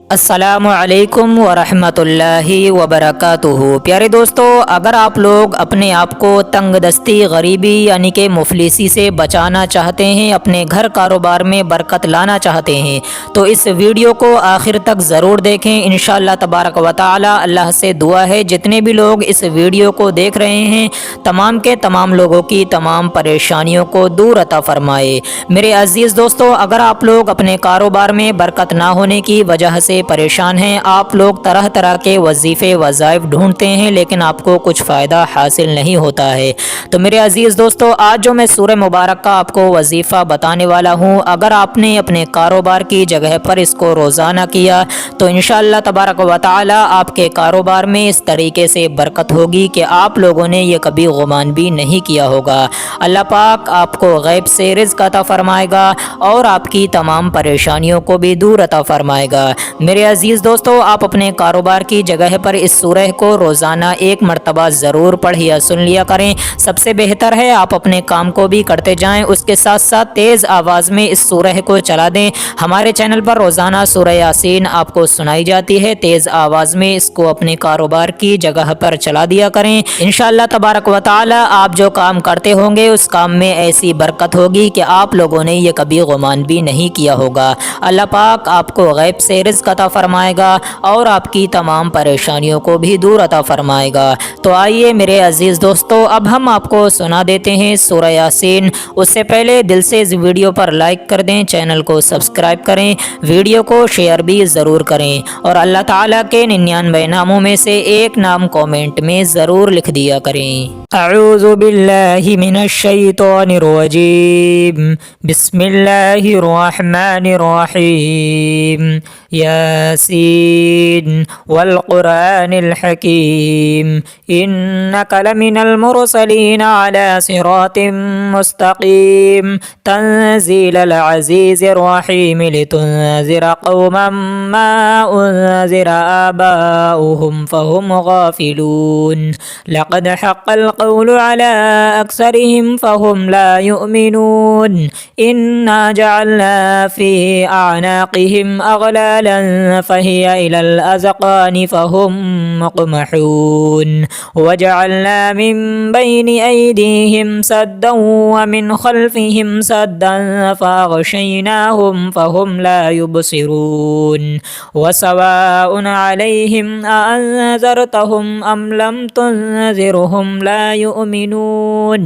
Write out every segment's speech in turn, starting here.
अस्सलामुअलैकुम वरहमतुल्लाहि वबरकातुहू। प्यारे दोस्तों, अगर आप लोग अपने आप को तंग दस्ती, गरीबी यानी कि मुफलिसी से बचाना चाहते हैं, अपने घर कारोबार में बरकत लाना चाहते हैं, तो इस वीडियो को आखिर तक ज़रूर देखें। इंशाअल्लाह तबारक व तआला अल्लाह से दुआ है जितने भी लोग इस वीडियो को देख रहे हैं, तमाम के तमाम लोगों की तमाम परेशानियों को दूर अता फ़रमाए। मेरे अज़ीज़ दोस्तों, अगर आप लोग अपने कारोबार में बरकत ना होने की वजह से परेशान हैं, आप लोग तरह तरह के वजीफ़े वज़ाइफ ढूंढते हैं लेकिन आपको कुछ फ़ायदा हासिल नहीं होता है, तो मेरे अज़ीज़ दोस्तों, आज जो मैं सूरह मुबारक का आपको वजीफ़ा बताने वाला हूँ, अगर आपने अपने कारोबार की जगह पर इसको रोज़ाना किया तो इंशाअल्लाह तबारक व तआला आपके कारोबार में इस तरीके से बरकत होगी कि आप लोगों ने ये कभी गुमान भी नहीं किया होगा। अल्लाह पाक आपको गैब से रिज़्क़ अता फ़रमाएगा और आपकी तमाम परेशानियों को भी दूर अता फ़रमाएगा। मेरे अज़ीज़ दोस्तों, आप अपने कारोबार की जगह पर इस सूरह को रोज़ाना एक मरतबा ज़रूर पढ़ या सुन लिया करें। सबसे बेहतर है आप अपने काम को भी करते जाएं, उसके साथ साथ तेज़ आवाज़ में इस सूरह को चला दें। हमारे चैनल पर रोज़ाना सूरह यासीन आपको सुनाई जाती है, तेज़ आवाज़ में इसको अपने कारोबार की जगह पर चला दिया करें। इंशाअल्लाह तबारक व तआला आप जो काम करते होंगे उस काम में ऐसी बरकत होगी कि आप लोगों ने ये कभी गुमान भी नहीं किया होगा। अल्लाह पाक आपको गैब से रिज़्क़ अता फ़रमाएगा और आपकी तमाम परेशानियों को भी दूर अता फ़रमाएगा। तो आइए मेरे अज़ीज़ दोस्तों, अब हम आपको सुना देते हैं सूरह यासीन। उससे पहले दिल से इस वीडियो पर लाइक कर दें, चैनल को सब्सक्राइब करें, वीडियो को शेयर भी ज़रूर करें और अल्लाह ताला के 99 नामों में से एक नाम कमेंट में ज़रूर लिख दिया करें। अऊज़ु बिल्लाहि मिनश शैतानिर रजीम, बिस्मिल्लाहिर रहमानिर रहीम, यासीन वल क़ुरआनिल हकीम, इन्नका लमिनल मुरसलीन अला सिरातिम मुस्तक़ीम, तंज़ीलल अज़ीज़िर रहीम, लितुनज़िरा क़ौमम मा उनज़िरा आबाउहुम फ़हुम गाफ़िलून, लक़द हक़्क़ल क़ौलु अला अक्सरिहिम फ़हुम ला युमिनून, इन्ना जअलना फ़ी अअनाक़िहिम अग़लालन फ़हिय इलल अज़क़ानि फ़हुम मुक़महून, वजअलना मिन बैनि अयदीहिम सद्दन व मिन ख़ल्फ़िहिम सद्दन फ़अग़शयनाहुम फ़हुम ला युबसिरून, वसवाउन अलैहिम अअन्ज़रतहुम अम लम तुनज़िरहुम ला युमिनून,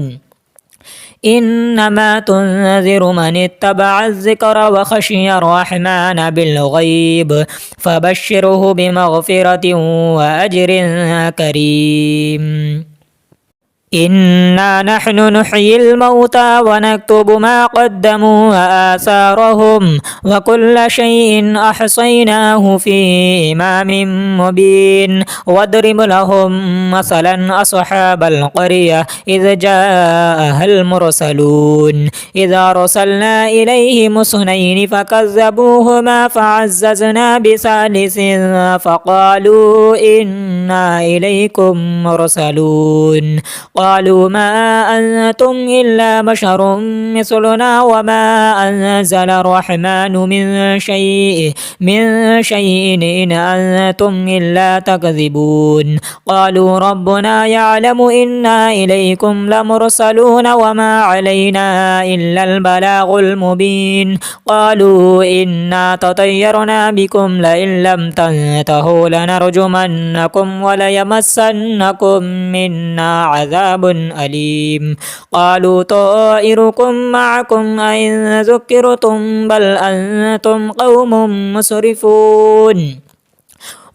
इन्नमा तुनज़िरु मन इत्तबअ व ख़शिय रहमान बिलग़ैब फ़बश्शिरहु बिमग़फ़िरतिन व अज्रिन करीम। इन्ना नहनु नुह्यिल मौता व नक्तुबु मा क़द्दमू व आसारहुम व कुल्ल शैइन अहसैनाहु फ़ी इमामिन मुबीन, वद्रिब लहुम मसलन अस्हाबल क़रिया इज़ जाअहल मुरसलून, इज़ अरसलना इलैहिम इस्नैनि फ़कज़्ज़बूहुमा फ़अज़्ज़ज़ना बिसालिसिन फ़क़ालू इन्ना इलैकुम मुरसलून, क़ालू मा अंतुम इल्ला बशरुम मिस्लुना व मा अंज़ल अर्रहमानु मिन शैइन इन अंतुम इल्ला तकज़िबून, क़ालू रब्बुना यअलमु इन्ना इलैकुम लमुरसलून व मा अलैना इल्लल बलागुल मुबीन, क़ालू इन्ना ततय्यरना बिकुम लइन लम तंतहू लनरजुमन्नकुम व लयमस्सन्नकुम मिन्ना अज़ाबुन अलीम, क़ालू ताइरुकुम मअकुम अइन ज़ुक्किरतुम बल अंतुम क़ौमुम मुस्रिफ़ून,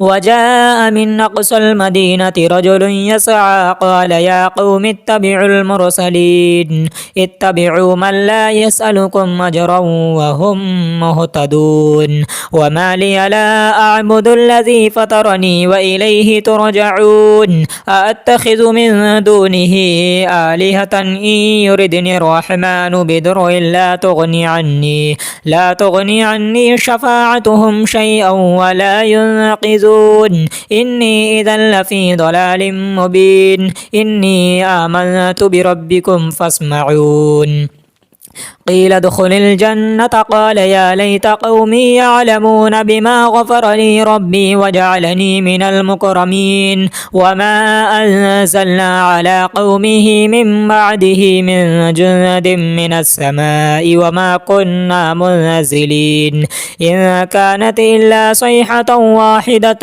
वजाअ मिन अक़सल मदीनति रजुलुन यसअ क़ाल या क़ौमि इत्तबिउल मुरसलीन, इत्तबिउ मन ला यसअलुकुम अजरन व हुम मुहतदून, व मा लिय ला अअबुदुल्लज़ी फ़तरनी व इलैहि तुरजऊन, अअत्तख़िज़ु मिन दूनिहि आलिहतन इन युरिदनि अर्रहमानु बिदुर्रिन ला तुग़नि अन्नी शफ़ाअतुहुम शैअन व ला युनक़िज़ून, इन्नी इज़न लफ़ी ज़लालिम मुबीन, इन्नी आमनतु बिरब्बिकुम फ़स्मऊन। قيل ادخل الجنة قال يا ليت قومي يعلمون بما غفر لي ربي وجعلني من المكرمين وما أنزلنا على قومه من بعده من جند من السماء وما كنا منزلين إن كانت إلا صيحة واحدة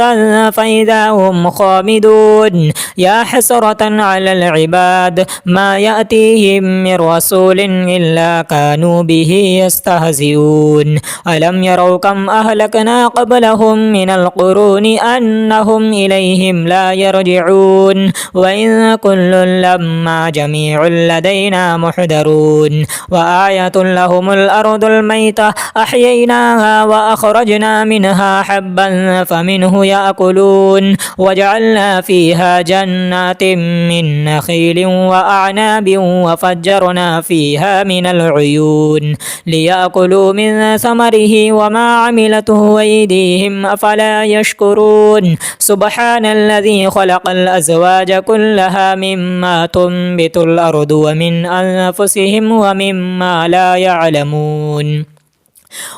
فإذا هم خامدون يا حسرة على العباد ما يأتيهم من رسول إلا كانوا به يستهزئون ألم يروا كم أهلكنا قبلهم من القرون أنهم إليهم لا يرجعون وإن كل لما جميع لدينا محضرون وآية لهم الأرض الميتة أحييناها وأخرجنا منها حبا فمنه يأكلون وجعلنا فيها جنات من نخيل وأعناب وفجرنا فيها من العيون ليأكلوا من ثمره وما عملته أيديهم أفلا يشكرون سبحان الذي خلق الأزواج كلها مما تنبت الأرض ومن أنفسهم ومما لا يعلمون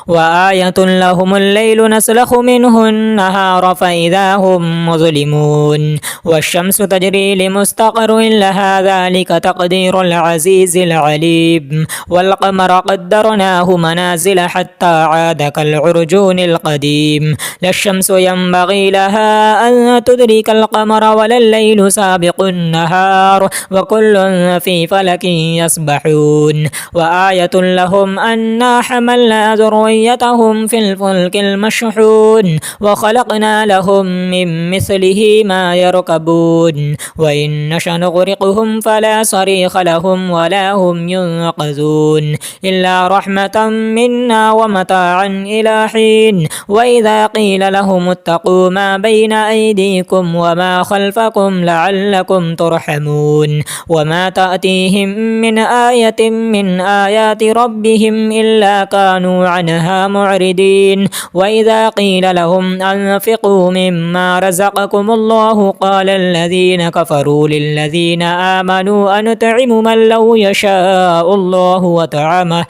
وآية لهم الليل نسلخ منه النهار فإذا هم مظلمون والشمس تجري لمستقر لها ذلك تقدير العزيز العليم والقمر قدرناه منازل حتى عاد كالعرجون القديم لا الشمس ينبغي لها أن تدرك القمر ولا الليل سابق النهار وكل في فلك يسبحون وآية لهم أنا حملنا ذريتهم في الفلك المشحون وخلقنا لهم من مثله ما يركبون وإن نشأ نغرقهم فلا صريخ لهم ولا هم ينقذون إلا رحمة منا ومتاعا إلى حين وإذا قيل لهم اتقوا ما بين أيديكم وما خلفكم لعلكم ترحمون وما تأتيهم من آية من آيات ربهم إلا كانوا عنها معرضين وإذا قيل لهم أنفقوا مما رزقكم الله قال الذين كفروا للذين آمنوا أنطعم من لو يشاء الله وطعمه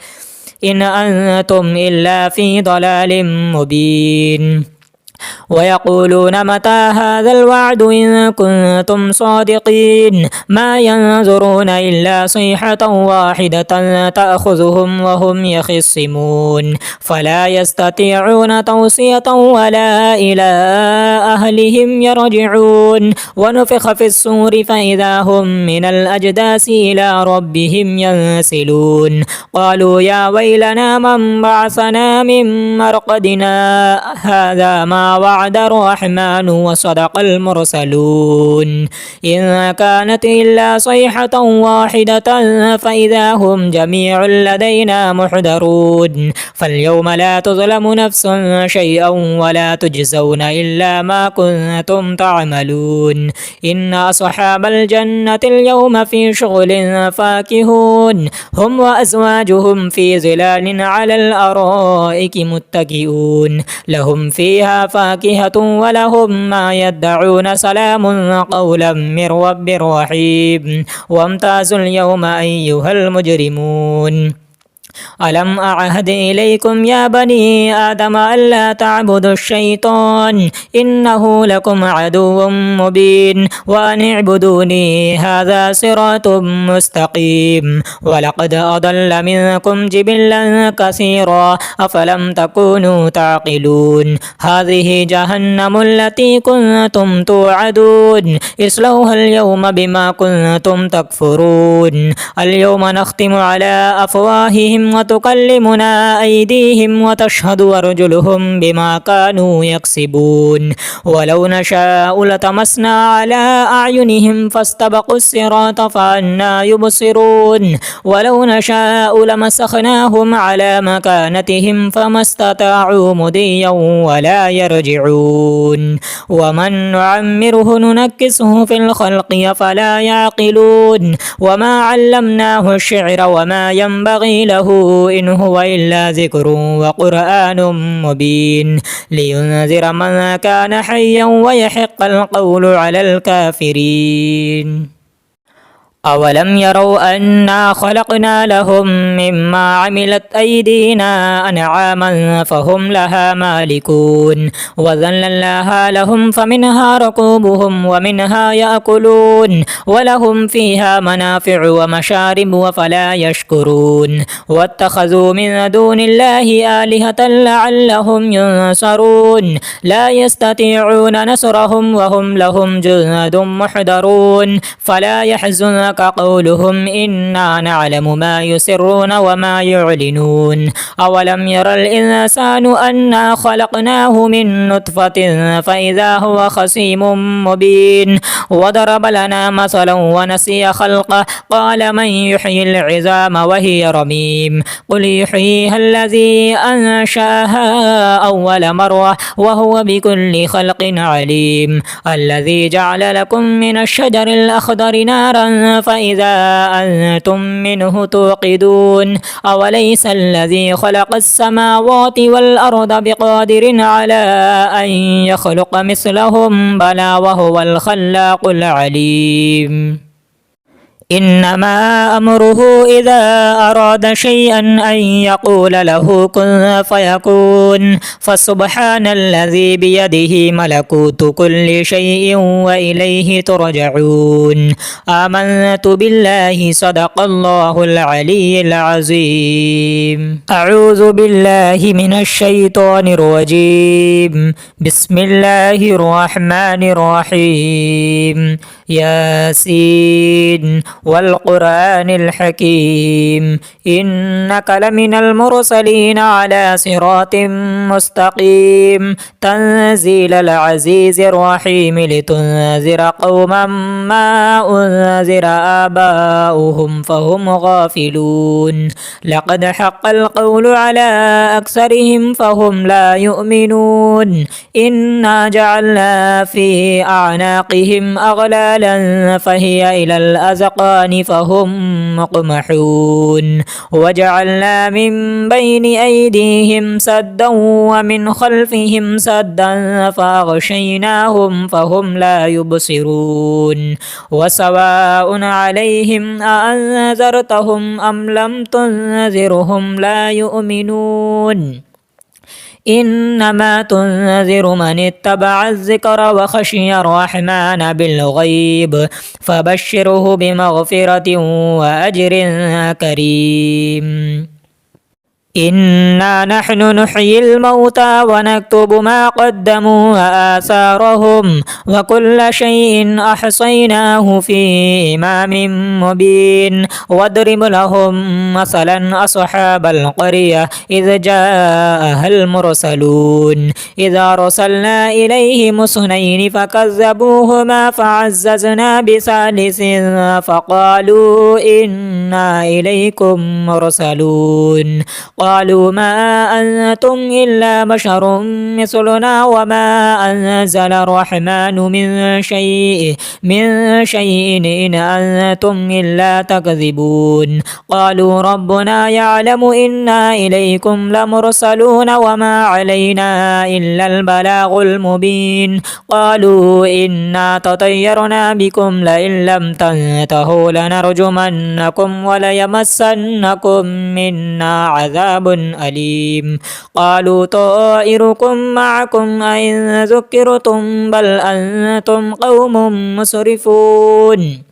إن أنتم إلا في ضلال مبين ويقولون متى هذا الوعد إن كنتم صادقين ما ينظرون إلا صيحة واحدة تأخذهم وهم يخصمون فلا يستطيعون توصية ولا إلى أهلهم يرجعون ونفخ في الصور فإذا هم من الأجداث إلى ربهم ينسلون قالوا يا ويلنا من بعثنا من مرقدنا هذا ما وعد الرحمن وصدق المرسلون إن كانت إلا صيحة واحدة فإذا هم جميع لدينا محضرون فاليوم لا تظلم نفس شيئا ولا تجزون إلا ما كنتم تعملون إن أصحاب الجنة اليوم في شغل فاكهون هم وأزواجهم في ظلال على الأرائك متكئون لهم فيها فاكهة ولهم ما يدعون سلام قولا من رب رحيم وامتازوا اليوم أيها المجرمون ألم أعهد إليكم يا بني آدم ألا تعبدوا الشيطان إنه لكم عدو مبين وأن اعبدوني هذا صراط مستقيم ولقد أضل منكم جبلا كثيرا أفلم تكونوا تعقلون هذه جهنم التي كنتم توعدون اصلوها اليوم بما كنتم تكفرون اليوم نختم على أفواههم وتكلمنا أيديهم وتشهد أرجلهم بما كانوا يكسبون ولو نشاء لطمسنا على أعينهم فاستبقوا الصراط فأنى يبصرون ولو نشاء لمسخناهم على مكانتهم فما استطاعوا مضيا ولا يرجعون ومن نعمره ننكسه في الخلق فلا يعقلون وما علمناه الشعر وما ينبغي له إن هو إلا ذكر وقرآن مبين لينذر من كان حيا ويحق القول على الكافرين أولم يروا أنا خلقنا لهم مما عملت أيدينا أنعاما فهم لها مالكون وذللناها لهم فمنها ركوبهم ومنها يأكلون ولهم فيها منافع ومشارب وفلا يشكرون واتخذوا من دون الله آلهة لعلهم ينصرون لا يستطيعون نصرهم وهم لهم جند محضرون فلا يحزنك قولهم إنا نعلم ما يسرون وما يعلنون أولم ير الإنسان أنا خلقناه من نطفة فإذا هو خصيم مبين وضرب لنا مثلا ونسي خلقه قال من يحيي العظام وهي رميم قل يحييها الذي أنشأها أول مرة وهو بكل خلق عليم الذي جعل لكم من الشجر الأخضر نارا فإذا أنتم منه توقدون أوليس الذي خلق السماوات والأرض بقادر على أن يخلق مثلهم بلى وهو الخلاق العليم إنما أمره إذا أراد شيئا أن يقول له كن فيكون فسبحان الذي بيده ملكوت كل شيء وإليه ترجعون آمنت بالله صدق الله العلي العظيم أعوذ بالله من الشيطان الرجيم بسم الله الرحمن الرحيم ياسين والقرآن الحكيم إنك لمن المرسلين على صراط مستقيم تنزيل العزيز الرحيم لتنذر قوما ما أنذر آباؤهم فهم غافلون لقد حق القول على أكثرهم فهم لا يؤمنون إنا جعلنا في أعناقهم أغلالا فهي إلى الأذقان فهم مقمحون وجعلنا من بين أيديهم سدا ومن خلفهم سدا فأغشيناهم فهم لا يبصرون وسواء عليهم أأنذرتهم أم لم تنذرهم لا يؤمنون إنما تنذر من اتبع الذكر وخشي الرحمن بالغيب فبشره بمغفرة وأجر كريم إنا نحن نحيي الموتى ونكتب ما قدموا وآثارهم وكل شيء أحصيناه في إمام مبين واضرب لهم مثلا أصحاب القرية إذ جاءها المرسلون إذا أرسلنا إليهم اثنين فكذبوهما فعززنا بثالث فقالوا إنا إليكم مرسلون قالوا ما أنتم إلا بشر مثلنا وما أنزل الرحمن من شيء إن أنتم إلا تكذبون قالوا ربنا يعلم إنا إليكم لمرسلون وما علينا إلا البلاغ المبين قالوا إنا تطيرنا بكم لئن لم تنتهوا لنرجمنكم وليمسنكم منا عذاب أليم قالوا طائركم معكم أئن ذكرتم بل أنتم قوم مسرفون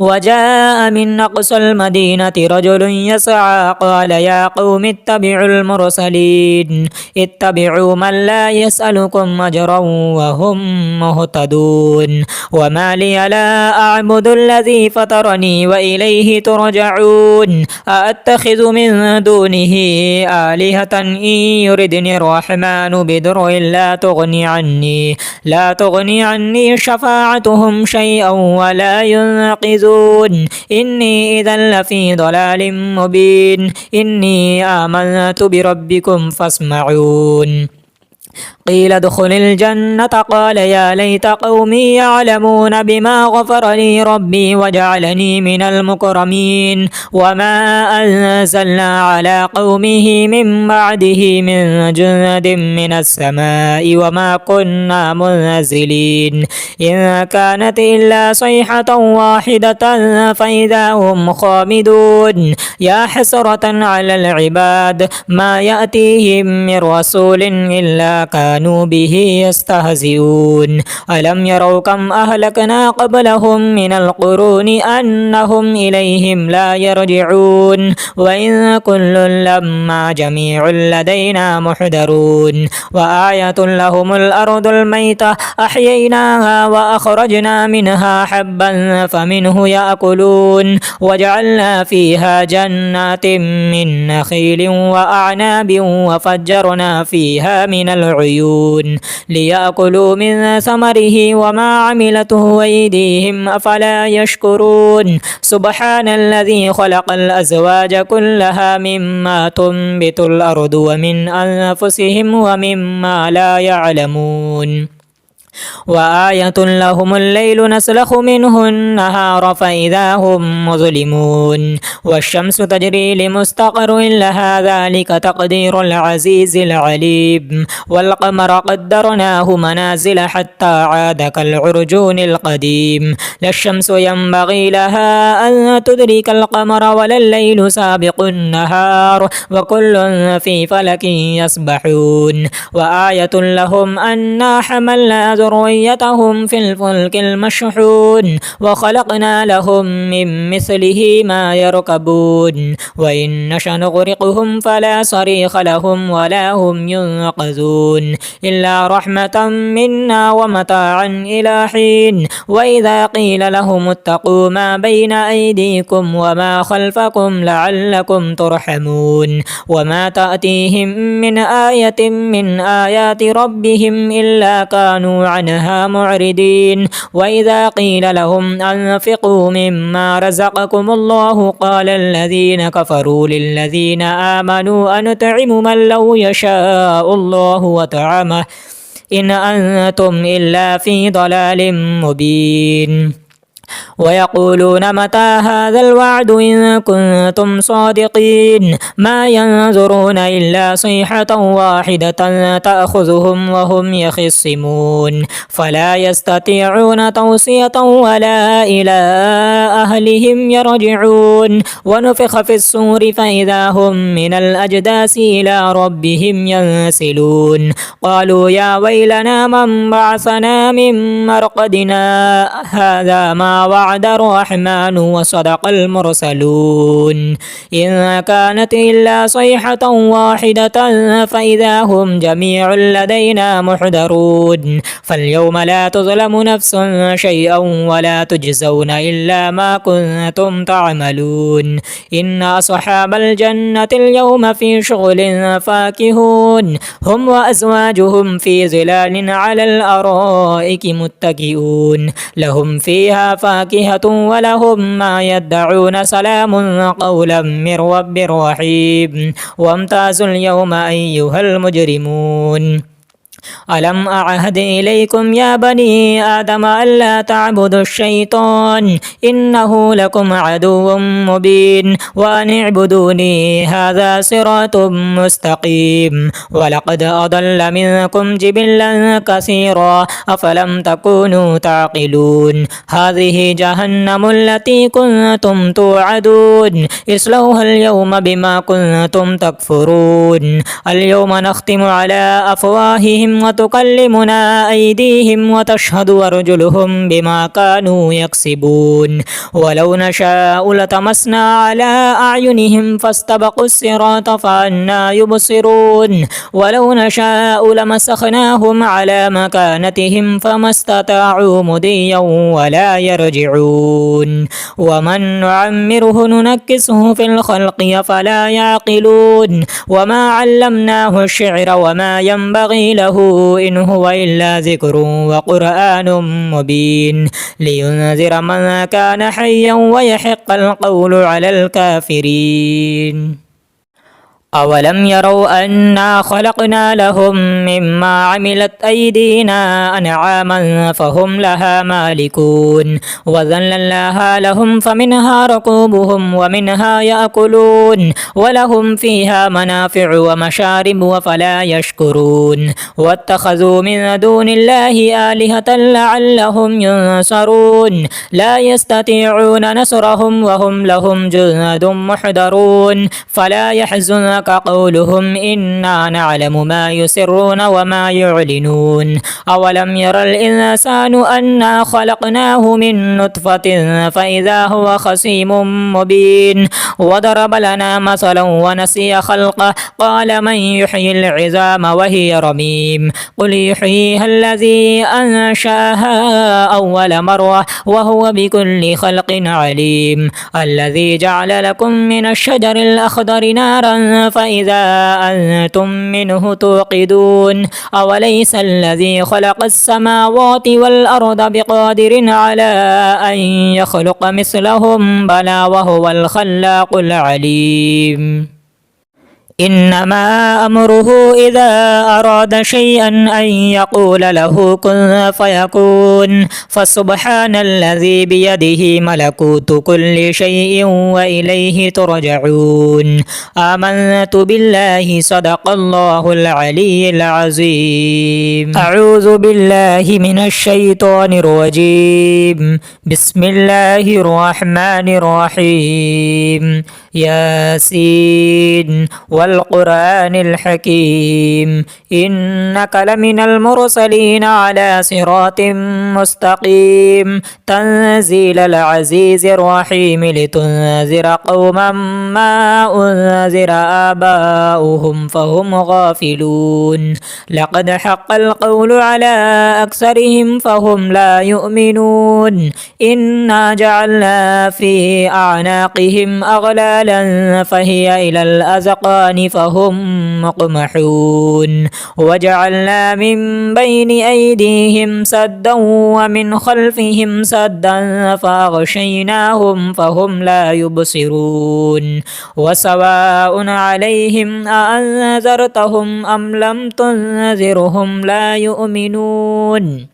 وجاء من أقصى المدينة رجل يسعى قال يا قوم اتبعوا المرسلين اتبعوا من لا يسألكم أجرا وهم مهتدون وما لي لا أعبد الذي فطرني وإليه ترجعون أأتخذ من دونه آلهة إن يردني الرحمن بضر لا تغني عني شفاعتهم شيئا ولا ينقذون إني إذا لفي ضلال مبين إني آمنت بربكم فاسمعون قيل ادخل الجنة قال يا ليت قومي يعلمون بما غفر لي ربي وجعلني من المكرمين وما أنزلنا على قومه من بعده من جند من السماء وما كنا منزلين إن كانت إلا صيحة واحدة فإذا هم خامدون يا حسرة على العباد ما يأتيهم من رسول إلا كانوا به يستهزئون ألم يروا كم أهلكنا قبلهم من القرون أنهم إليهم لا يرجعون وإن كل لما جميع لدينا محضرون وآية لهم الأرض الميتة أحييناها وأخرجنا منها حبا فمنه يأكلون وجعلنا فيها جنات من نخيل وأعناب وفجرنا فيها من العيون ليأكلوا من ثمره وما عملته أيديهم أفلا يشكرون سبحان الذي خلق الأزواج كلها مما تنبت الأرض ومن أنفسهم ومما لا يعلمون وآية لهم الليل نسلخ منه النهار فإذا هم مظلمون والشمس تجري لمستقر لها ذلك تقدير العزيز العليم والقمر قدرناه منازل حتى عاد كالعرجون القديم لا الشمس ينبغي لها أن تدرك القمر ولا الليل سابق النهار وكل في فلك يسبحون وآية لهم أنا حملنا ذريتهم في الفلك المشحون وخلقنا لهم من مثله ما يركبون وإن نشأ نغرقهم فلا صريخ لهم ولا هم ينقذون إلا رحمة منا ومتاعا إلى حين وإذا قيل لهم اتقوا ما بين أيديكم وما خلفكم لعلكم ترحمون وما تأتيهم من آية من آيات ربهم إلا كانوا عنها معرضين وإذا قيل لهم أنفقوا مما رزقكم الله قال الذين كفروا للذين آمنوا أنطعم من لو يشاء الله وطعمه إن أنتم إلا في ضلال مبين ويقولون متى هذا الوعد إن كنتم صادقين ما ينظرون إلا صيحة واحدة تأخذهم وهم يخصمون فلا يستطيعون توصية ولا إلى أهلهم يرجعون ونفخ في الصور فإذا هم من الأجداث إلى ربهم ينسلون قالوا يا ويلنا من بعثنا من مرقدنا هذا ما وعد الرحمن وصدق المرسلون إن كانت إلا صيحة واحدة فإذا هم جميع لدينا محضرون فاليوم لا تظلم نفس شيئا ولا تجزون إلا ما كنتم تعملون إن أصحاب الجنة اليوم في شغل فاكهون هم وأزواجهم في ظلال على الأرائك متكئون لهم فيها فاكهة ولهم ما يدعون سلام قولا من رب رحيم وامتازوا اليوم أيها المجرمون ألم أعهد إليكم يا بني آدم ألا تعبدوا الشيطان إنه لكم عدو مبين وأن اعبدوني هذا صراط مستقيم ولقد أضل منكم جبلا كثيرا أفلم تكونوا تعقلون هذه جهنم التي كنتم توعدون اصلوها اليوم بما كنتم تكفرون اليوم نختم على أفواههم وتكلمنا أيديهم وتشهد أرجلهم بما كانوا يكسبون ولو نشاء لطمسنا على أعينهم فاستبقوا الصراط فأنى يبصرون ولو نشاء لمسخناهم على مكانتهم فما استطاعوا مضيا ولا يرجعون ومن نعمره ننكسه في الخلق أفلا يعقلون وما علمناه الشعر وما ينبغي له إن هو إلا ذكر وقرآن مبين لينذر من كان حيا ويحق القول على الكافرين أولم يروا أنا خلقنا لهم مما عملت أيدينا أنعاما فهم لها مالكون وذللناها لهم فمنها ركوبهم ومنها يأكلون ولهم فيها منافع ومشارب وفلا يشكرون واتخذوا من دون الله آلهة لعلهم ينصرون لا يستطيعون نصرهم وهم لهم جند محضرون فلا يحزنك قولهم إنا نعلم ما يسرون وما يعلنون أولم ير الإنسان أنا خلقناه من نطفة فإذا هو خصيم مبين وضرب لنا مثلا ونسي خلقه قال من يحيي العظام وهي رميم قل يحييها الذي أنشأها أول مرة وهو بكل خلق عليم الذي جعل لكم من الشجر الأخضر نارا فإذا أنتم منه توقدون أوليس الذي خلق السماوات والأرض بقادر على أن يخلق مثلهم بلى وهو الخلاق العليم إنما أمره إذا أراد شيئا أن يقول له كن فيكون فسبحان الذي بيده ملكوت كل شيء وإليه ترجعون آمنت بالله صدق الله العلي العظيم أعوذ بالله من الشيطان الرجيم بسم الله الرحمن الرحيم ياسين والقرآن الحكيم إنك لمن المرسلين على صراط مستقيم تنزيل العزيز الرحيم لتنذر قوما ما أنذر آباؤهم فهم غافلون لقد حق القول على أكثرهم فهم لا يؤمنون إنا جعلنا في أعناقهم أغلالا فهي إلى الأذقان فهم مقمحون وجعلنا من بين أيديهم سدا ومن خلفهم سدا فأغشيناهم فهم لا يبصرون وسواء عليهم أأنذرتهم أم لم تنذرهم لا يؤمنون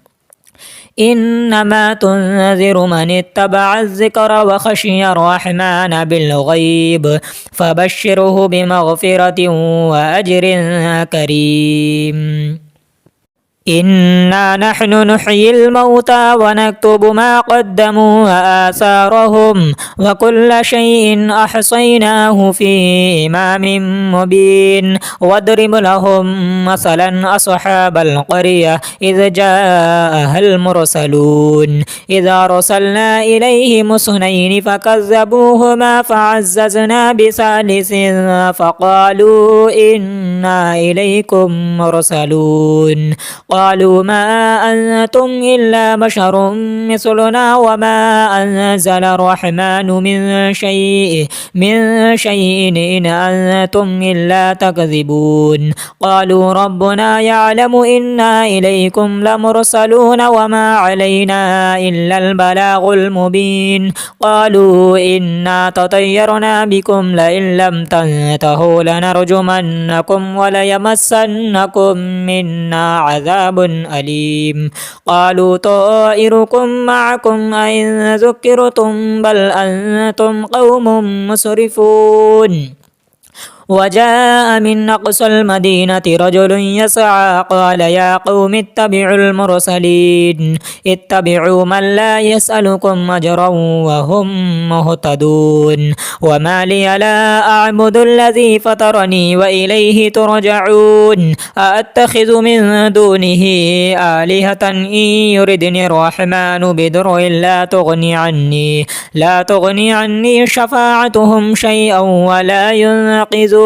إنما تنذر من اتبع الذكر وخشي الرحمن بالغيب فبشره بمغفرة وأجر كريم إنا نحن نحيي الموتى ونكتب ما قدموا وآثارهم وكل شيء أحصيناه في إمام مبين واضرب لهم مثلا أصحاب القرية إذ جاءها المرسلون إذا أرسلنا إليهم اثنين فكذبوهما فعززنا بثالث فقالوا إنا إليكم مرسلون قالوا ما أنتم إلا بشر مثلنا وما أنزل الرحمن من شيء إن أنتم إلا تكذبون قالوا ربنا يعلم إنا إليكم لمرسلون وما علينا إلا البلاغ المبين قالوا إنا تطيرنا بكم لئن لم تنتهوا لنرجمنكم وليمسنكم منا عذاب أليم قالوا طائركم معكم أئن ذكرتم بل أنتم قوم مسرفون وجاء من أقصى المدينة رجل يسعى قال يا قوم اتبعوا المرسلين اتبعوا من لا يسألكم أجرا وهم مهتدون وما لي لا أعبد الذي فطرني وإليه ترجعون أأتخذ من دونه آلهة إن يردني الرحمن بضر لا تغني عني شفاعتهم شيئا ولا ينقذون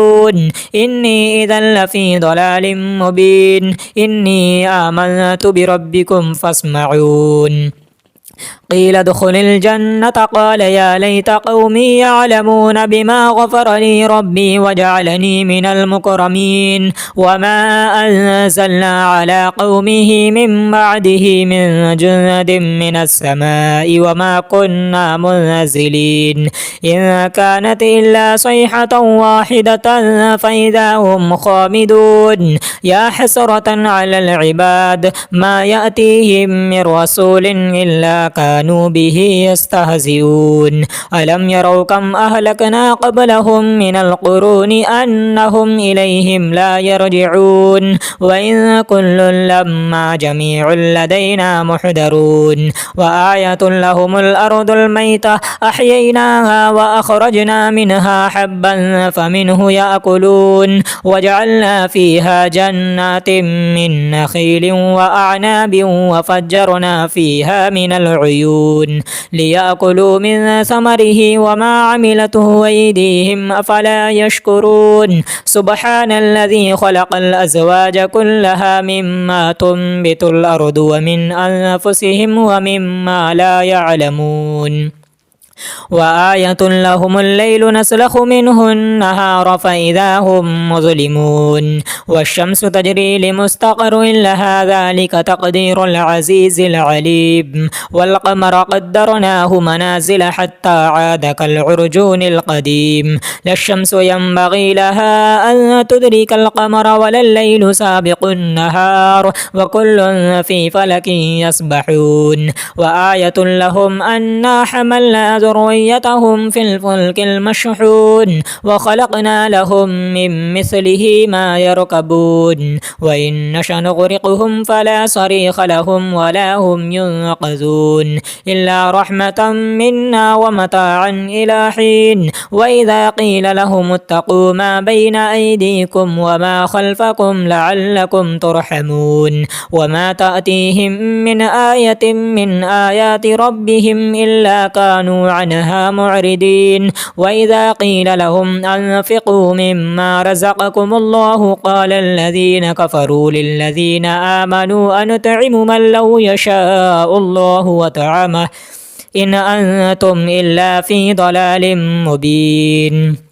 إني إذا لفي ضلال مبين إني آمنت بربكم فاسمعون قيل ادخل الجنة قال يا ليت قومي يعلمون بما غفر لي ربي وجعلني من المكرمين وما أنزلنا على قومه من بعده من جند من السماء وما كنا منزلين إن كانت إلا صيحة واحدة فإذا هم خامدون يا حسرة على العباد ما يأتيهم من رسول إلا كانوا به يستهزئون ألم يروا كم أهلكنا قبلهم من القرون أنهم إليهم لا يرجعون وإن كل لما جميع لدينا محضرون وآية لهم الأرض الميتة أحييناها وأخرجنا منها حبا فمنه يأكلون وجعلنا فيها جنات من نخيل وأعناب وفجرنا فيها من العيون ليأكلوا من ثمره وما عملته أيديهم أفلا يشكرون سبحان الذي خلق الأزواج كلها مما تنبت الأرض ومن أنفسهم ومما لا يعلمون وآية لهم الليل نسلخ منه النهار فإذا هم مظلمون والشمس تجري لمستقر لها ذلك تقدير العزيز العليم والقمر قدرناه منازل حتى عاد كالعرجون القديم لا الشمس ينبغي لها أن تدرك القمر ولا الليل سابق النهار وكل في فلك يسبحون وآية لهم أنا حملنا ذريتهم في الفلك المشحون وخلقنا لهم من مثله ما يركبون وإن نشأ نغرقهم فلا صريخ لهم ولا هم ينقذون إلا رحمة منا ومتاعا إلى حين وإذا قيل لهم اتقوا ما بين أيديكم وما خلفكم لعلكم ترحمون وما تأتيهم من آية من آيات ربهم إلا كانوا عنها معرضين وإذا قيل لهم أنفقوا مما رزقكم الله قال الذين كفروا للذين آمنوا أنطعم من لو يشاء الله وطعمه إن أنتم إلا في ضلال مبين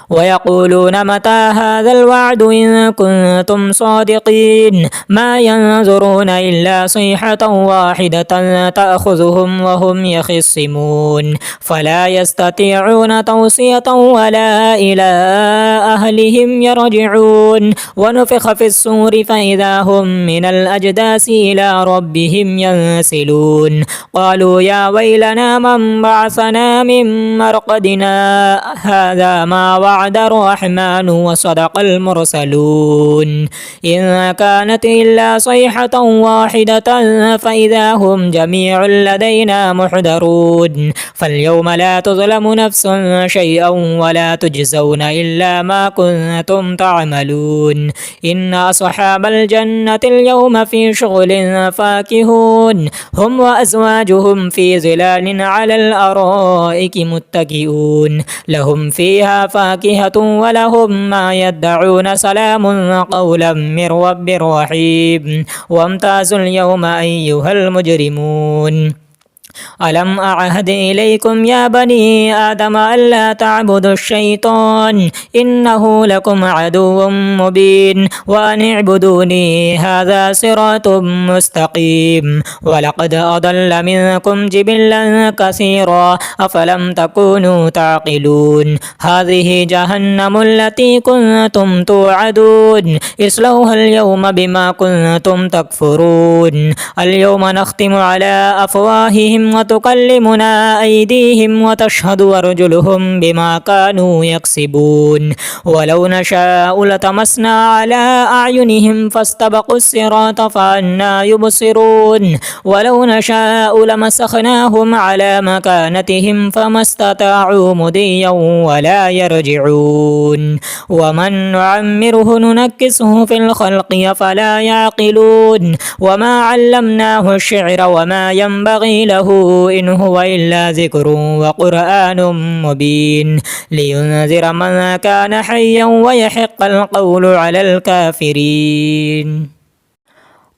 ويقولون متى هذا الوعد إن كنتم صادقين ما ينظرون إلا صيحة واحدة تأخذهم وهم يخصمون فلا يستطيعون توصية ولا إلى أهلهم يرجعون ونفخ في الصور فإذا هم من الأجداث إلى ربهم ينسلون قالوا يا ويلنا من بعثنا من مرقدنا هذا ما وعد الرحمن وصدق المرسلون إن كانت إلا صيحة واحدة فإذا هم جميع لدينا محضرون فاليوم لا تظلم نفس شيئا ولا تجزون إلا ما كنتم تعملون إن أصحاب الجنة اليوم في شغل فاكهون هم وأزواجهم في ظلال على الأرائك متكئون لهم فيها فاكهة ولهم ما يدعون سلام قولا من رب رحيم وامتازوا اليوم أيها المجرمون ألم أعهد إليكم يا بني آدم ألا تعبدوا الشيطان إنه لكم عدو مبين وأن اعبدوني هذا صراط مستقيم ولقد أضل منكم جبلا كثيرا أفلم تكونوا تعقلون هذه جهنم التي كنتم توعدون اصلوها اليوم بما كنتم تكفرون اليوم نختم على أفواههم وتكلمنا أيديهم وتشهد أرجلهم بما كانوا يكسبون ولو نشاء لطمسنا على أعينهم فاستبقوا الصراط فأنى يبصرون ولو نشاء لمسخناهم على مكانتهم فما استطاعوا مضيا ولا يرجعون ومن نعمره ننكسه في الخلق فلا يعقلون وما علمناه الشعر وما ينبغي له إن هو إلا ذكر وقرآن مبين لينذر من كان حيا ويحق القول على الكافرين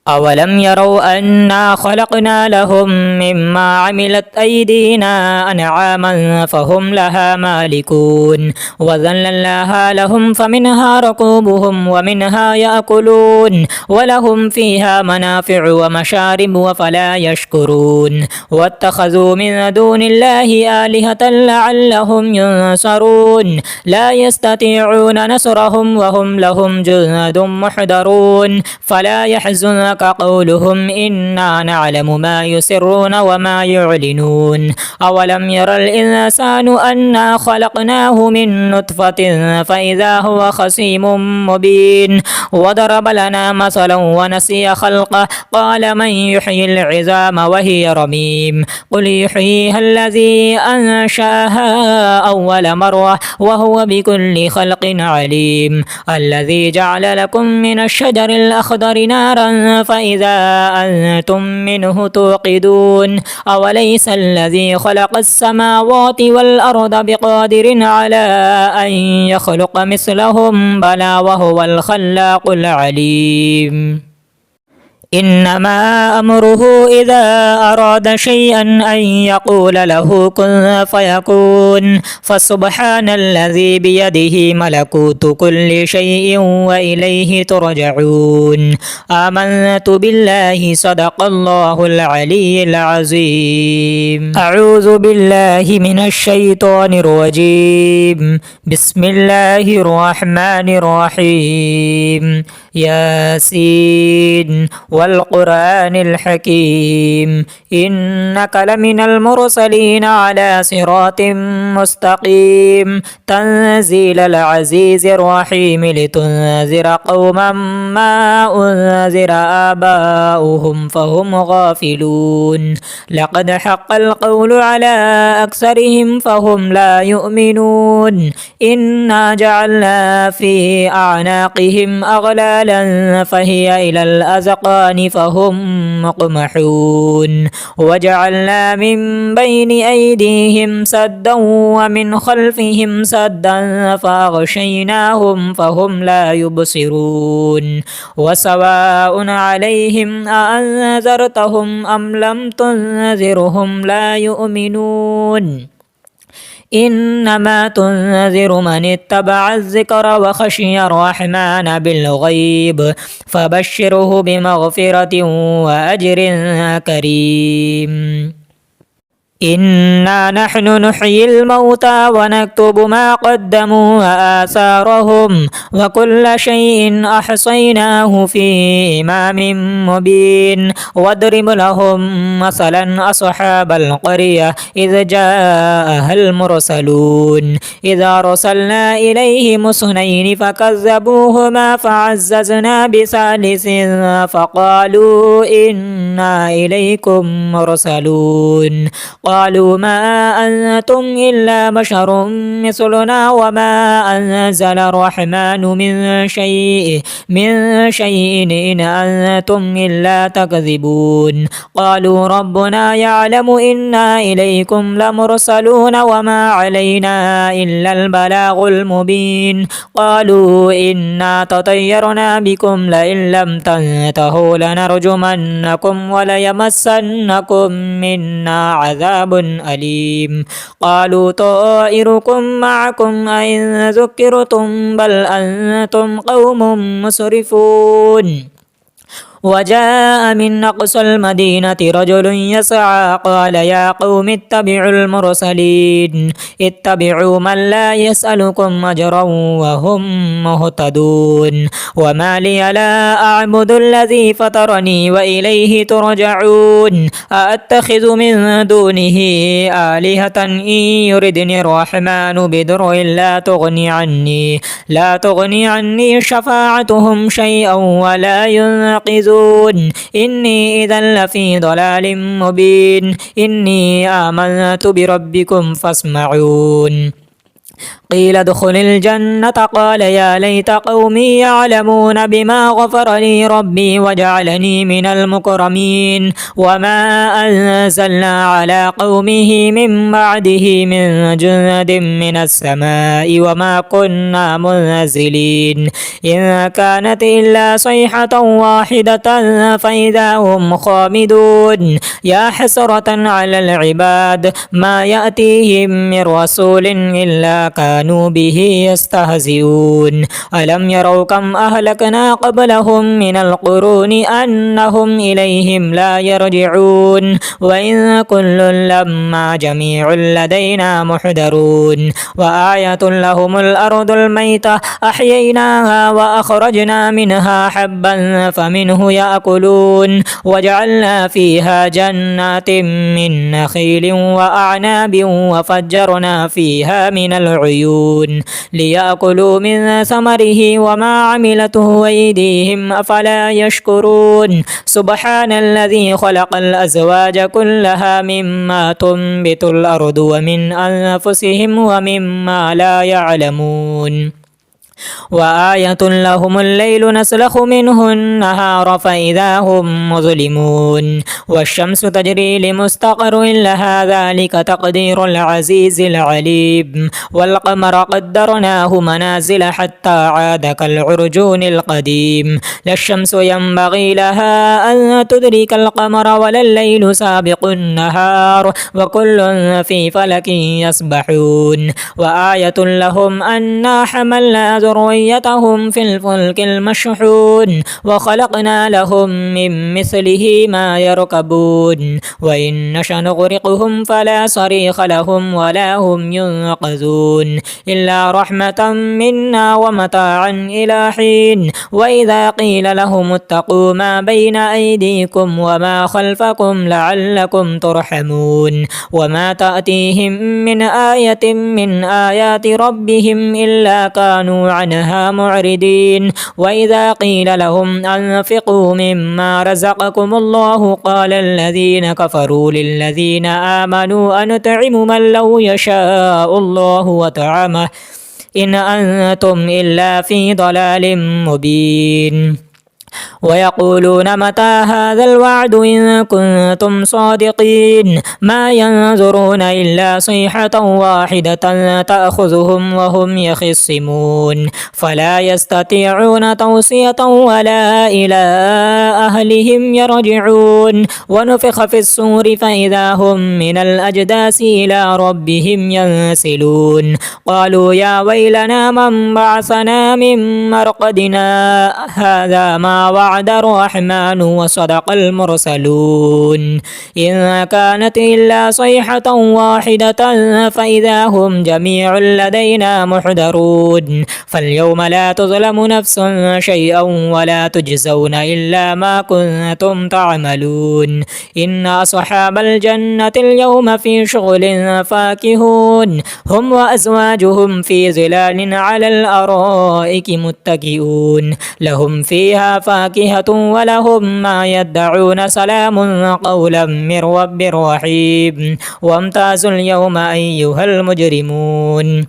أولم يروا أنا خلقنا لهم مما عملت أيدينا أنعاما فهم لها مالكون وذللناها لهم فمنها ركوبهم ومنها يأكلون ولهم فيها منافع ومشارب وفلا يشكرون واتخذوا من دون الله آلهة لعلهم ينصرون لا يستطيعون نصرهم وهم لهم جند محضرون فلا يحزنك قولهم إنا نعلم ما يسرون وما يعلنون أولم ير الإنسان أنا خلقناه من نطفة فإذا هو خصيم مبين وضرب لنا مثلا ونسي خلقه قال من يحيي العظام وهي رميم قل يحييها الذي أنشأها أول مرة وهو بكل خلق عليم الذي جعل لكم من الشجر الأخضر نارا فإذا أنتم منه توقدون أوليس الذي خلق السماوات والأرض بقادر على أن يخلق مثلهم بلى وهو الخلاق العليم إنما أمره إذا أراد شيئا أن يقول له كن فيكون فسبحان الذي بيده ملكوت كل شيء وإليه ترجعون آمنت بالله صدق الله العلي العظيم أعوذ بالله من الشيطان الرجيم بسم الله الرحمن الرحيم ياسين والقرآن الحكيم إنك لمن المرسلين على صراط مستقيم تنزيل العزيز الرحيم لتنذر قوما ما أنذر آباؤهم فهم غافلون لقد حق القول على أكثرهم فهم لا يؤمنون إنا جعلنا في أعناقهم أغلالا فهي إلى الأذقان فهم مقمحون وجعلنا من بين أيديهم سدا ومن خلفهم سدا فأغشيناهم فهم لا يبصرون وسواء عليهم أأنذرتهم أم لم تنذرهم لا يؤمنون إنما تنذر من اتبع الذكر وخشي الرحمن بالغيب فبشره بمغفرة وأجر كريم إنا نحن نحيي الموتى ونكتب ما قدموا وآثارهم وكل شيء أحصيناه في إمام مبين واضرب لهم مثلا أصحاب القرية إذ جاءها المرسلون إذا أرسلنا إليهم اثنين فكذبوهما فعززنا بثالث فقالوا إنا إليكم مرسلون قالوا ما أنتم إلا بشر مثلنا وما أنزل الرحمن من شيء إن أنتم إلا تكذبون قالوا ربنا يعلم إنا إليكم لمرسلون وما علينا إلا البلاغ المبين قالوا إنا تطيرنا بكم لئن لم تنتهوا لنرجمنكم وليمسنكم منا عذاب أليم قالوا طائركم معكم أئن ذكرتم بل أنتم قوم مسرفون وجاء من أقصى المدينة رجل يسعى قال يا قوم اتبعوا المرسلين اتبعوا من لا يسألكم أجرا وهم مهتدون وما لي لا أعبد الذي فطرني وإليه ترجعون أأتخذ من دونه آلهة إن يردني الرحمن بضر لا تغني عني شفاعتهم شيئا ولا ينقذون إني إذا لفي ضلال مبين إني آمنت بربكم فاسمعون قيل ادخل الجنة قال يا ليت قومي يعلمون بما غفر لي ربي وجعلني من المكرمين وما أنزلنا على قومه من بعده من جند من السماء وما كنا منزلين إن كانت إلا صيحة واحدة فإذا هم خامدون يا حسرة على العباد ما يأتيهم من رسول إلا كانوا به يستهزئون ألم يروا كم أهلكنا قبلهم من القرون أنهم إليهم لا يرجعون وإن كل لما جميع لدينا محضرون وآية لهم الأرض الميتة أحييناها وأخرجنا منها حبا فمنه يأكلون وجعلنا فيها جنات من نخيل وأعناب وفجرنا فيها من العيون ليأكلوا من ثمره وما عملته أيديهم أفلا يشكرون سبحان الذي خلق الأزواج كلها مما تنبت الأرض ومن أنفسهم ومما لا يعلمون وآية لهم الليل نسلخ منه النهار فإذا هم مظلمون والشمس تجري لمستقر لها ذلك تقدير العزيز العليم والقمر قدرناه منازل حتى عاد كالعرجون القديم لا الشمس ينبغي لها أن تدرك القمر ولا الليل سابق النهار وكل في فلك يسبحون وآية لهم أنا حملنا ذريتهم في الفلك المشحون وخلقنا لهم من مثله ما يركبون وإن نشأ نغرقهم فلا صريخ لهم ولا هم ينقذون إلا رحمة منا ومتاعا إلى حين وإذا قيل لهم اتقوا ما بين أيديكم وما خلفكم لعلكم ترحمون وما تأتيهم من آية من آيات ربهم إلا كانوا عنها معرضين وإذا قيل لهم أنفقوا مما رزقكم الله قال الذين كفروا للذين آمنوا أنطعم من لو يشاء الله وطعمه إن أنتم إلا في ضلال مبين ويقولون متى هذا الوعد إن كنتم صادقين ما ينظرون إلا صيحة واحدة تأخذهم وهم يخصمون فلا يستطيعون توصية ولا إلى أهلهم يرجعون ونفخ في الصور فإذا هم من الأجداث إلى ربهم ينسلون قالوا يا ويلنا من بعثنا من مرقدنا هذا ما وعد الرحمن وصدق المرسلون إن كانت إلا صيحة واحدة فإذا هم جميع لدينا محضرون فاليوم لا تظلم نفس شيئا ولا تجزون إلا ما كنتم تعملون إن أصحاب الجنة اليوم في شغل فاكهون هم وأزواجهم في ظلال على الأرائك متكئون لهم فيها فاكهة ولهم ما يدعون سلام قولا من رب رحيم وامتازوا اليوم أيها المجرمون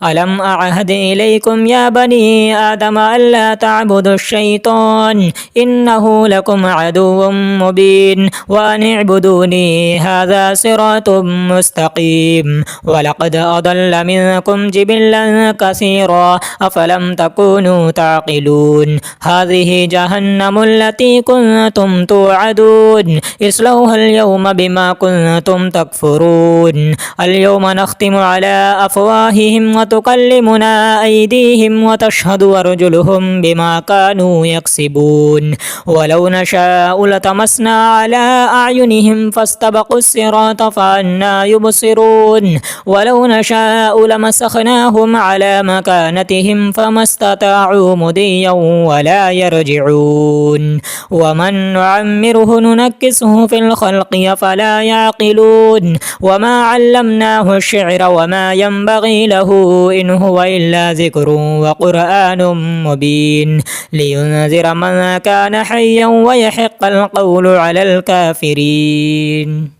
ألم أعهد إليكم يا بني آدم ألا تعبدوا الشيطان إنه لكم عدو مبين وأن اعبدوني هذا صراط مستقيم ولقد أضل منكم جبلا كثيرا أفلم تكونوا تعقلون هذه جهنم التي كنتم توعدون اصلوها اليوم بما كنتم تكفرون اليوم نختم على أفواههم وتكلمنا أيديهم وتشهد أرجلهم بما كانوا يكسبون ولو نشاء لطمسنا على أعينهم فاستبقوا الصراط فأنى يبصرون ولو نشاء لمسخناهم على مكانتهم فما استطاعوا مضيا ولا يرجعون ومن نعمره ننكسه في الخلق فلا يعقلون وما علمناه الشعر وما ينبغي له إن هو إلا ذكر وقرآن مبين لينذر من كان حيا ويحق القول على الكافرين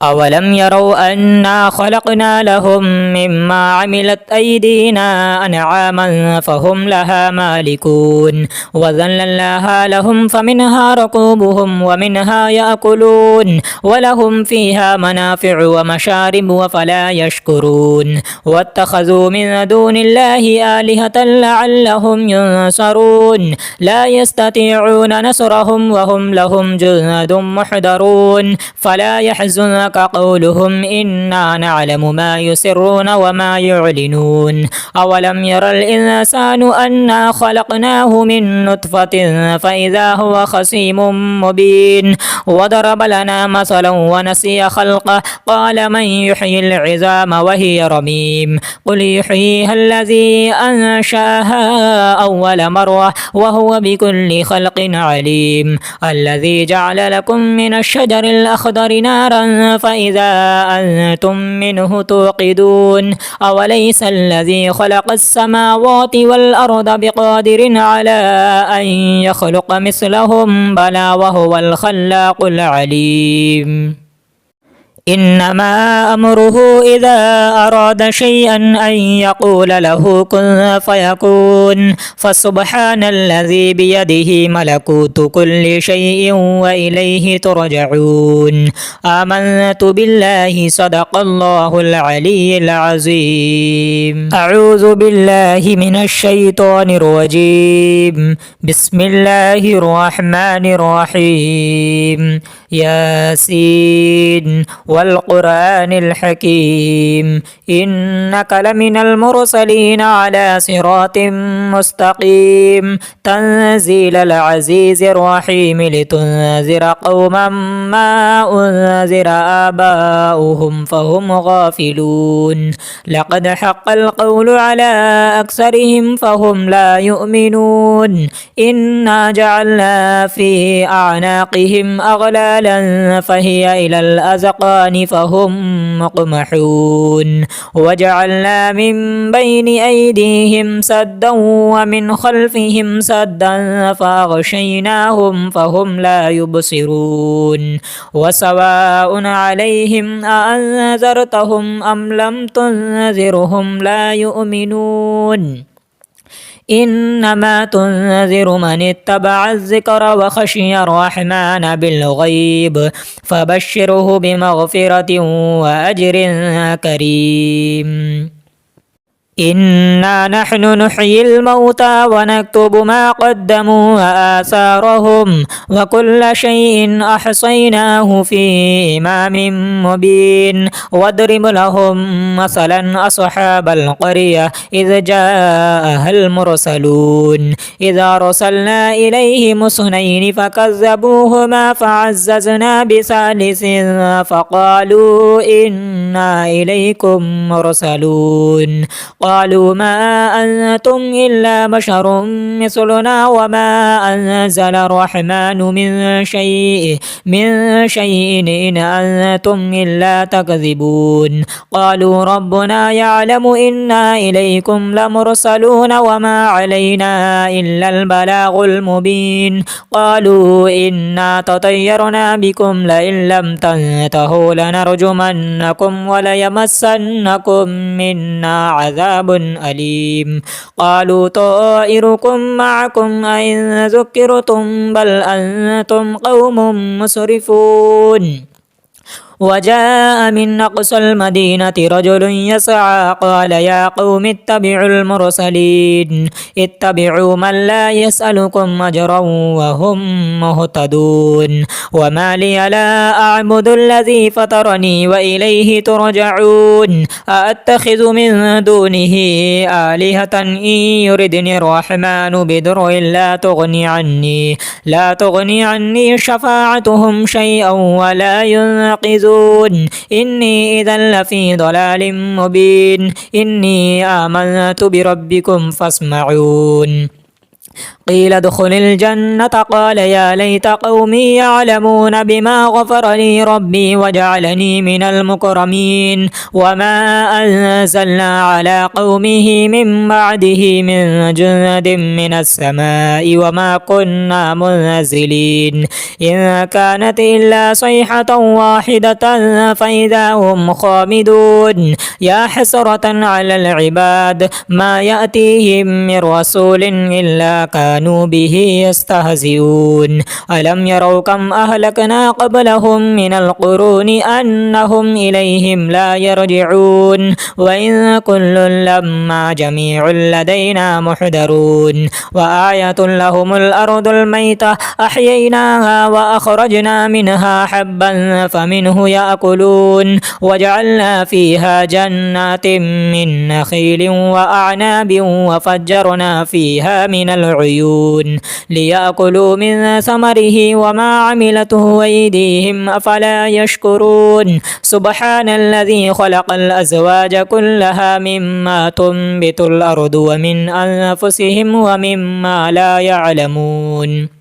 أولم يروا أنا خلقنا لهم مما عملت أيدينا أنعاما فهم لها مالكون وذللناها لهم فمنها ركوبهم ومنها يأكلون ولهم فيها منافع ومشارب وفلا يشكرون واتخذوا من دون الله آلهة لعلهم ينصرون لا يستطيعون نصرهم وهم لهم جند محضرون فلا يحزنك قولهم إنا نعلم ما يسرون وما يعلنون أولم ير الإنسان أنا خلقناه من نطفة فإذا هو خصيم مبين وضرب لنا مثلا ونسي خلقه قال من يحيي العظام وهي رميم قل يحييها الذي أنشأها أول مرة وهو بكل خلق عليم الذي جعل لكم من الشجر الأخضر نارا فإذا أنتم منه توقدون أوليس الذي خلق السماوات والأرض بقادر على أن يخلق مثلهم بلى وهو الخلاق العليم إنما أمره إذا أراد شيئا أن يقول له كن فيكون فسبحان الذي بيده ملكوت كل شيء وإليه ترجعون آمنت بالله صدق الله العلي العظيم أعوذ بالله من الشيطان الرجيم بسم الله الرحمن الرحيم ياسين والقرآن الحكيم إنك لمن المرسلين على صراط مستقيم تنزيل العزيز الرحيم لتنذر قوما ما أنذر آباؤهم فهم غافلون لقد حق القول على أكثرهم فهم لا يؤمنون إنا جعلنا في أعناقهم أغلالا فهي إلى الأذقان فهم مقمحون وجعلنا من بين أيديهم سدا ومن خلفهم سدا فأغشيناهم فهم لا يبصرون وسواء عليهم أأنذرتهم أم لم تنذرهم لا يؤمنون إنما تنذر من اتبع الذكر وخشي الرحمن بالغيب فبشره بمغفرة وأجر كريم إنا نحن نحيي الموتى ونكتب ما قدموا وآثارهم وكل شيء أحصيناه في إمام مبين واضرب لهم مثلا أصحاب القرية إذ جاءها المرسلون إذا رسلنا إليهم اثنين فكذبوهما فعززنا بثالث فقالوا إنا إليكم مرسلون قالوا ما أنتم إلا بشر مثلنا وما أنزل الرحمن من شيء إن أنتم إلا تكذبون قالوا ربنا يعلم إنا إليكم لمرسلون وما علينا إلا البلاغ المبين قالوا إنا تطيرنا بكم لئن لم تنتهوا لنرجمنكم وليمسنكم منا عذاب أليم قالوا طائركم معكم أئن ذكرتم بل أنتم قوم مسرفون وجاء من أقصى المدينة رجل يسعى قال يا قوم اتبعوا المرسلين اتبعوا من لا يسألكم أجرا وهم مهتدون وما لي لا أعبد الذي فطرني وإليه ترجعون أأتخذ من دونه آلهة إن يردني الرحمن بضر لا تغني عني شفاعتهم شيئا ولا ينقذون إني إذا لفي ضلال مبين إني آمنت بربكم فاسمعون قيل ادخل الجنة قال يا ليت قومي يعلمون بما غفر لي ربي وجعلني من المكرمين وما أنزلنا على قومه من بعده من جند من السماء وما كنا منزلين إن كانت إلا صيحة واحدة فإذا هم خامدون يا حسرة على العباد ما يأتيهم من رسول إلا كانوا به يستهزئون ألم يروا كم أهلكنا قبلهم من القرون أنهم إليهم لا يرجعون وإن كل لما جميع لدينا محضرون وآية لهم الأرض الميتة أحييناها وأخرجنا منها حبا فمنه يأكلون وجعلنا فيها جنات من نخيل وأعناب وفجرنا فيها من العيون ليأكلوا من ثمره وما عملته أيديهم أفلا يشكرون سبحان الذي خلق الأزواج كلها مما تنبت الأرض ومن أنفسهم ومما لا يعلمون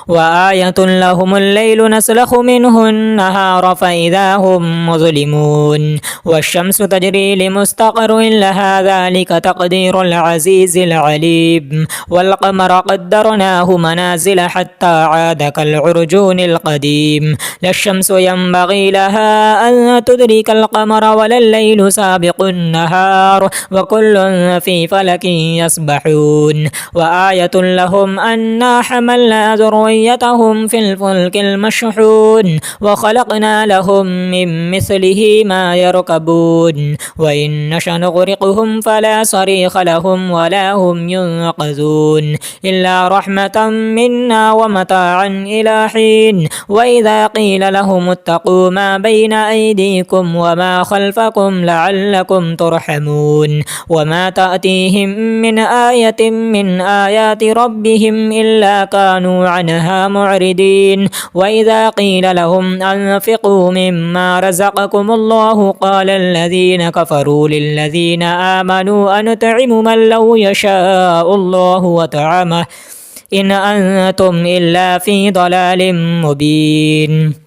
وآية لهم الليل نسلخ منه النهار فإذا هم مظلمون والشمس تجري لمستقر لها ذلك تقدير العزيز العليم والقمر قدرناه منازل حتى عاد كالعرجون القديم لا الشمس ينبغي لها أن تدرك القمر ولا الليل سابق النهار وكل في فلك يسبحون وآية لهم أنا حملنا ذريتهم في الفلك المشحون وخلقنا لهم من مثله ما يركبون وإن نشأ نغرقهم فلا صريخ لهم ولا هم ينقذون إلا رحمة منا ومتاعا إلى حين وإذا قيل لهم اتقوا ما بين أيديكم وما خلفكم لعلكم ترحمون وما تأتيهم من آية من آيات ربهم إلا كانوا عنها معرضين وإذا قيل لهم أنفقوا مما رزقكم الله قال الذين كفروا للذين آمنوا أنطعم من لو يشاء الله وطعمه إن أنتم إلا في ضلال مبين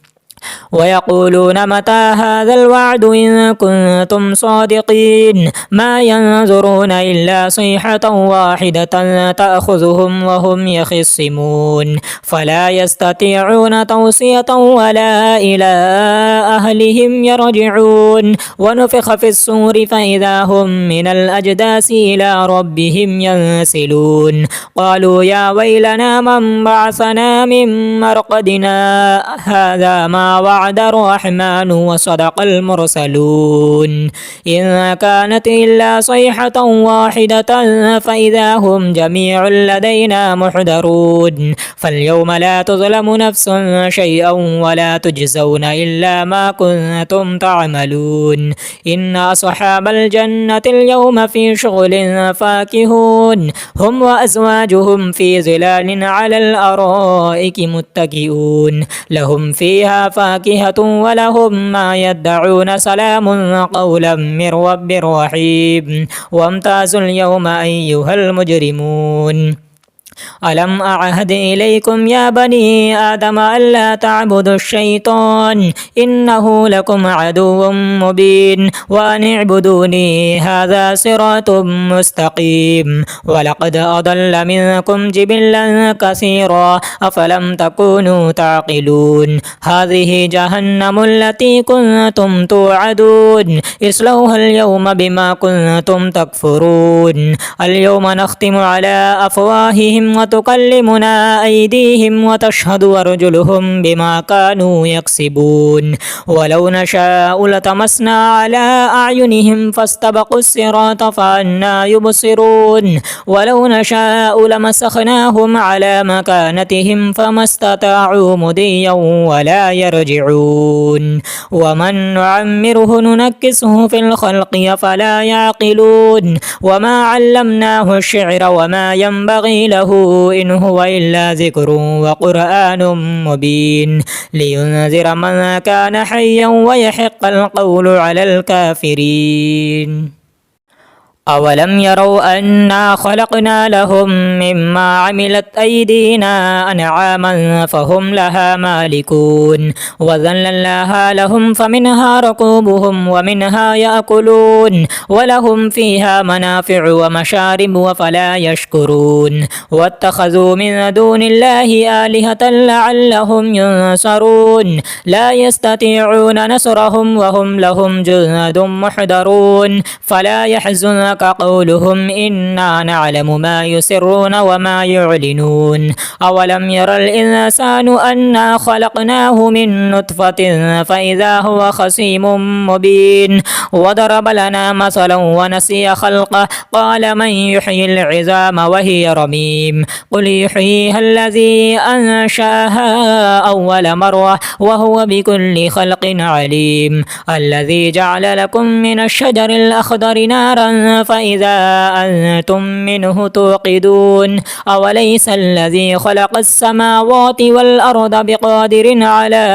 ويقولون متى هذا الوعد إن كنتم صادقين ما ينظرون إلا صيحة واحدة تأخذهم وهم يخصمون فلا يستطيعون توصية ولا إلى أهلهم يرجعون ونفخ في الصور فإذا هم من الأجداث إلى ربهم ينسلون قالوا يا ويلنا من بعثنا من مرقدنا هذا ما وعد الرحمن وصدق المرسلون إن كانت إلا صيحة واحدة فإذا هم جميع لدينا محضرون فاليوم لا تظلم نفس شيئا ولا تجزون إلا ما كنتم تعملون إن أصحاب الجنة اليوم في شغل فاكهون هم وأزواجهم في ظلال على الأرائك متكئون لهم فيها فاكهة ولهم ما يدعون سلام قولا من رب رحيم وامتازوا اليوم أيها المجرمون ألم أعهد إليكم يا بني آدم ألا تعبدوا الشيطان إنه لكم عدو مبين وأن اعبدوني هذا صراط مستقيم ولقد أضل منكم جبلا كثيرا أفلم تكونوا تعقلون هذه جهنم التي كنتم توعدون اصلوها اليوم بما كنتم تكفرون اليوم نختم على أفواههم وتكلمنا أيديهم وتشهد أرجلهم بما كانوا يكسبون ولو نشاء لطمسنا على أعينهم فاستبقوا الصراط فأنى يبصرون ولو نشاء لمسخناهم على مكانتهم فما استطاعوا مضيا ولا يرجعون ومن نعمره ننكسه في الخلق فلا يعقلون وما علمناه الشعر وما ينبغي له إن هو إلا ذكر وقرآن مبين لينذر من كان حيا ويحق القول على الكافرين أولم يروا أنا خلقنا لهم مما عملت أيدينا أنعاما فهم لها مالكون وذللناها لهم فمنها ركوبهم ومنها يأكلون ولهم فيها منافع ومشارب وفلا يشكرون واتخذوا من دون الله آلهة لعلهم ينصرون لا يستطيعون نصرهم وهم لهم جند محضرون فلا يحزنك قولهم إنا نعلم ما يسرون وما يعلنون أولم ير الإنسان أنا خلقناه من نطفة فإذا هو خصيم مبين وضرب لنا مثلا ونسي خلقه قال من يحيي العظام وهي رميم قل يحييها الذي أنشأها أول مرة وهو بكل خلق عليم الذي جعل لكم من الشجر الأخضر نارا فإذا أنتم منه توقدون أوليس الذي خلق السماوات والأرض بقادر على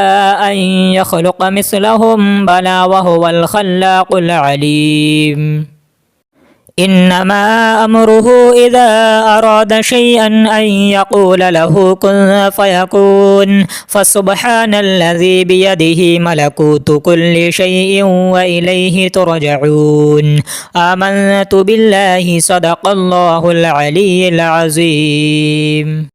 أن يخلق مثلهم بلى وهو الخلاق العليم إنما أمره إذا أراد شيئا أن يقول له كن فيكون فسبحان الذي بيده ملكوت كل شيء وإليه ترجعون آمنت بالله صدق الله العلي العظيم.